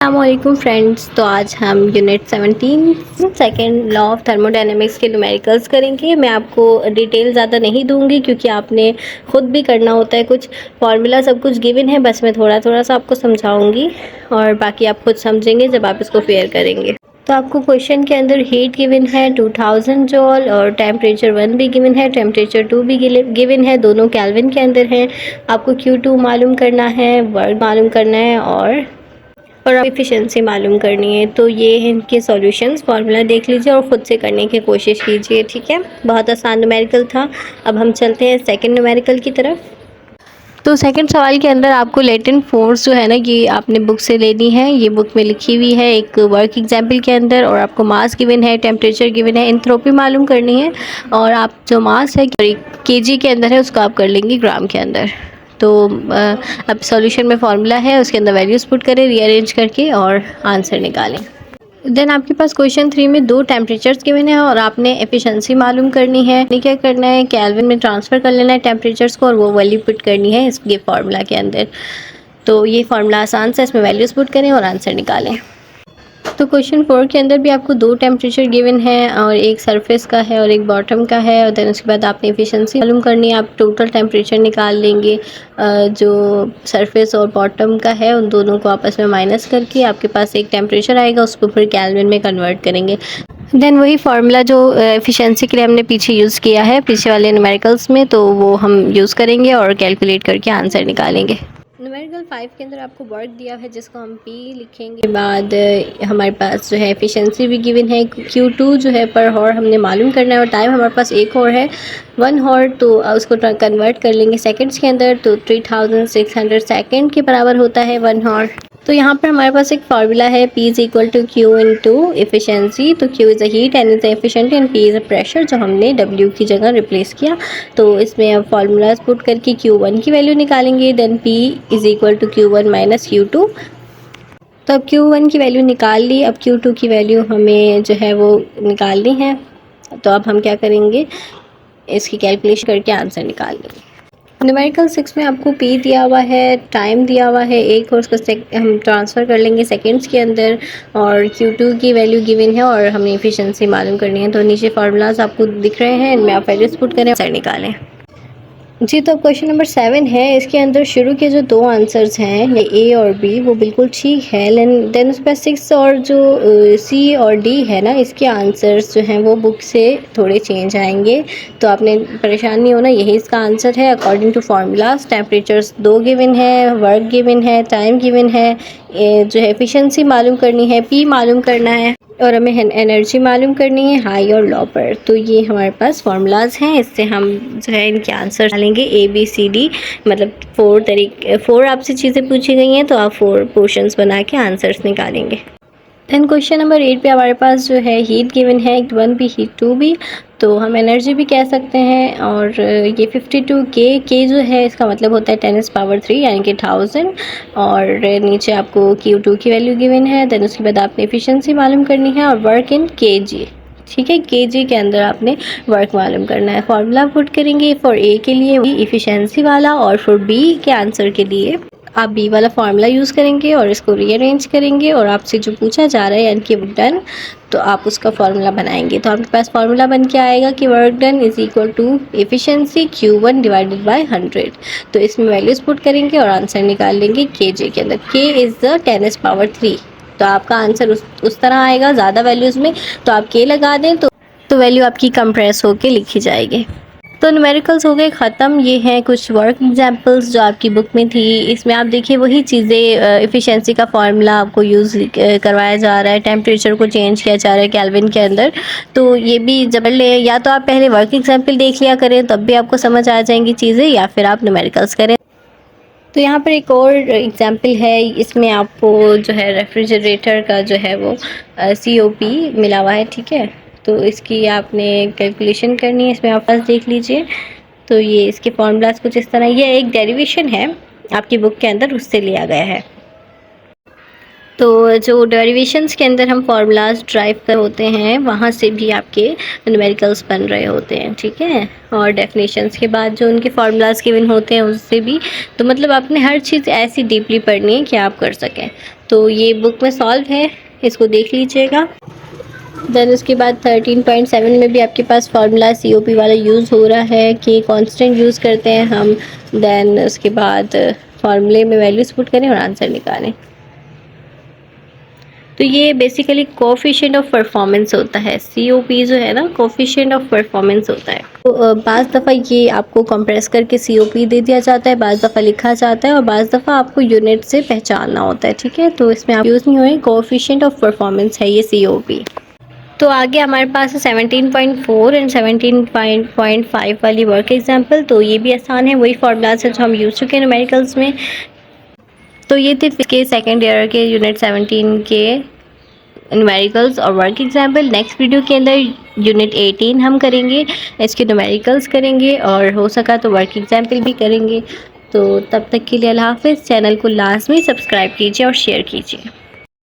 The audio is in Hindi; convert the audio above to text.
अस्सलामुअलैकुम फ्रेंड्स। तो आज हम unit 17 second law of thermodynamics के न्यूमेरिकल्स करेंगे। मैं आपको डिटेल ज़्यादा नहीं दूंगी क्योंकि आपने खुद भी करना होता है। कुछ फार्मूला सब कुछ गिवन है, बस मैं थोड़ा थोड़ा सा आपको समझाऊंगी और बाकी आप खुद समझेंगे जब आप इसको फेयर करेंगे। तो आपको क्वेश्चन के अंदर हीट गिवन है 2000 जॉल और टेम्परेचर 1 भी गिवन है, टेम्परेचर 2 भी गिवन है, दोनों केल्विन के अंदर हैं। आपको Q2 मालूम करना है, वर्क मालूम करना है और एफिशिएंसी मालूम करनी है। तो ये है इनके सॉल्यूशंस। फार्मूला देख लीजिए और ख़ुद से करने की कोशिश कीजिए, ठीक है। बहुत आसान न्यूमेरिकल था। अब हम चलते हैं सेकंड न्यूमेरिकल की तरफ। तो सेकंड सवाल के अंदर आपको लेटेंट फोर्स जो है ना, ये आपने बुक से लेनी है। ये बुक में लिखी हुई है एक वर्क एग्जाम्पल के अंदर, और आपको मास गिवन है, टेम्परेचर गिवन है, एंथ्रोपी मालूम करनी है। और आप जो मास है केजी के अंदर है उसको आप कर लेंगे ग्राम के अंदर। तो अब सॉल्यूशन में फार्मूला है, उसके अंदर वैल्यूज़ पुट करें रीअरेंज करके और आंसर निकालें। देन आपके पास क्वेश्चन 3 में दो टेम्परेचर्स गिवन है और आपने एफिशिएंसी मालूम करनी है। क्या करना है, केल्विन में ट्रांसफ़र कर लेना है टेम्परेचर्स को और वो वैल्यू पुट करनी है इसके फार्मूला के अंदर। तो ये फार्मूला आसान सा, इसमें वैल्यूज़ पुट करें और आंसर निकालें। तो क्वेश्चन 4 के अंदर भी आपको दो टेम्परेचर गिवन है और एक सरफेस का है और एक बॉटम का है। और देन उसके बाद आपने एफिशिएंसी मालूम करनी है। आप टोटल टेम्परेचर निकाल लेंगे जो सरफेस और बॉटम का है, उन दोनों को आपस में माइनस करके आपके पास एक टेम्परेचर आएगा, उसको फिर केल्विन में कन्वर्ट करेंगे। देन वही फार्मूला जो एफिशिएंसी के लिए हमने पीछे यूज़ किया है पिछले वाले न्यूमेरिकल्स में, तो वो हम यूज़ करेंगे और कैलकुलेट करके आंसर निकालेंगे। न्यूमेरिकल 5 के अंदर आपको वर्क दिया है जिसको हम P लिखेंगे। बाद हमारे पास जो है एफिशिएंसी भी गिवन है, Q2 जो है पर हॉर हमने मालूम करना है और टाइम हमारे पास 1 हॉर है, 1 हॉर। तो उसको कन्वर्ट कर लेंगे सेकंड्स के अंदर, तो 3600 सेकंड के बराबर होता है 1 हॉर। तो यहाँ पर हमारे पास एक फार्मूला है P is equal to Q into efficiency. तो Q is a heat, N is a efficiency and P is a pressure, जो हमने W की जगह रिप्लेस किया। तो इसमें अब फार्मूलाज पुट करके Q1 की वैल्यू निकालेंगे। Then P is equal to Q1 minus Q2। तो अब Q1 की वैल्यू निकाल ली, अब Q2 की वैल्यू हमें जो है वो निकालनी है। तो अब हम क्या करेंगे, इसकी कैलकुलेशन करके आंसर निकाल लेंगे। न्यूमेरिकल 6 में आपको P दिया हुआ है, टाइम दिया हुआ है एक, और उसको हम ट्रांसफ़र कर लेंगे सेकंड्स के अंदर, और Q2 की वैल्यू गिवन है और हमें एफिशिएंसी मालूम करनी है। तो नीचे फार्मूलाज आपको दिख रहे हैं, इनमें आप वैल्यूज पुट करें, आंसर निकालें। जी, तो क्वेश्चन नंबर 7 है। इसके अंदर शुरू के जो दो आंसर्स हैं, ये ए और बी, वो बिल्कुल ठीक है। देन उस पर 6 और जो सी और डी है ना, इसके आंसर्स जो हैं वो बुक से थोड़े चेंज आएंगे। तो आपने परेशान नहीं होना, यही इसका आंसर है according to formulas. Temperatures 2 given है, वर्क गिवन है, टाइम गिवन है, जो है एफिशिएंसी मालूम करनी है, पी मालूम करना है और हमें एनर्जी मालूम करनी है हाई और लो पर। तो ये हमारे पास फार्मूलाज हैं, इससे हम जो है इनके आंसर डालेंगे ए बी सी डी, मतलब 4 आपसे चीज़ें पूछी गई हैं तो आप 4 पोर्शंस बना के आंसर्स निकालेंगे। देन क्वेश्चन नंबर 8 पे हमारे पास जो है हीट गिवन है, 1 भी हीट 2 भी, तो हम एनर्जी भी कह सकते हैं। और ये 52 के जो है इसका मतलब होता है 10⁻³ यानी कि 1000। और नीचे आपको Q2 की वैल्यू गिवन है। देन उसके बाद आपने एफिशिएंसी मालूम करनी है और वर्क इन kg, ठीक है। kg के अंदर आपने वर्क मालूम करना है। फार्मूला पुट करेंगे फॉर ए के लिए एफिशिएंसी वाला, और फॉर बी के आंसर के लिए आप बी वाला फार्मूला यूज़ करेंगे और इसको रीअरेंज करेंगे और आपसे जो पूछा जा रहा है यानी कि डन, तो आप उसका फार्मूला बनाएंगे। तो आपके पास फार्मूला बन के आएगा कि work done is equal to efficiency Q1 divided by 100। तो इसमें वैल्यूज़ पुट करेंगे और आंसर निकाल लेंगे kg के अंदर। k इज़ द 10⁻³ तो आपका आंसर उस तरह आएगा। ज़्यादा वैल्यूज़ में तो आप k लगा दें तो वैल्यू आपकी कंप्रेस होके लिखी जाएगी। तो न्यूमेरिकल्स हो गए ख़त्म। ये हैं कुछ वर्क एग्जांपल्स जो आपकी बुक में थी। इसमें आप देखिए वही चीज़ें, एफिशिएंसी का फार्मूला आपको यूज़ करवाया जा रहा है, टेम्परेचर को चेंज किया जा रहा है केल्विन के अंदर। तो ये भी जब ले, या तो आप पहले वर्क एग्जांपल देख लिया करें तब भी आपको समझ आ जाएंगी चीज़ें, या फिर आप न्यूमेरिकल्स करें। तो यहाँ पर एक और एग्जांपल है, इसमें आपको जो है रेफ्रिजरेटर का जो है वो COP मिला हुआ है, ठीक है। तो इसकी आपने कैलकुलेशन करनी है, इसमें आप पास देख लीजिए। तो ये इसके फार्मूलाज कुछ इस तरह, ये एक डेरिवेशन है आपकी बुक के अंदर, उससे लिया गया है। तो जो डेरिवेशंस के अंदर हम फार्मूलाज ड्राइव कर होते हैं, वहाँ से भी आपके न्यूमेरिकल्स बन रहे होते हैं, ठीक है। और डेफिनेशंस के बाद जो उनके फार्मूलाज गिवन होते हैं उससे भी। तो मतलब आपने हर चीज़ ऐसी डीपली पढ़नी है कि आप कर सकें। तो ये बुक में सॉल्व है, इसको देख लीजिएगा। देन उसके बाद 13.7 में भी आपके पास फार्मूला COP वाला यूज़ हो रहा है कि कांस्टेंट यूज़ करते हैं हम। देन उसके बाद फार्मूले में वैल्यूज पुट करें और आंसर निकालें। तो ये बेसिकली कोफिशिएंट ऑफ परफॉर्मेंस होता है। COP जो है ना, कोफिशिएंट ऑफ परफॉर्मेंस होता है। तो बाज़ दफ़ा ये आपको कंप्रेस करके COP दे दिया जाता है, बाज़ दफ़ा लिखा जाता है और बाज़ दफ़ा आपको यूनिट से पहचानना होता है, ठीक है। तो इसमें आप यूज़ नहीं हुए, कोफिशिएंट ऑफ परफॉर्मेंस है ये COP। तो आगे हमारे पास है 17.4 एंड 17.5 वाली वर्क एग्जाम्पल। तो ये भी आसान है, वही फार्मूलाज है जो हम यूज़ चुके हैं न्यूमेरिकल्स में। तो ये थे के सेकेंड ईयर के यूनिट 17 के न्यूमेरिकल्स और वर्क एग्जाम्पल। नेक्स्ट वीडियो के अंदर यूनिट 18 हम करेंगे, इसके न्यूमेरिकल्स करेंगे और हो सका तो वर्क एग्जाम्पल भी करेंगे। तो तब तक के लिए अल्लाह हाफ़िज़। चैनल को लाजमी सब्सक्राइब कीजिए और शेयर कीजिए।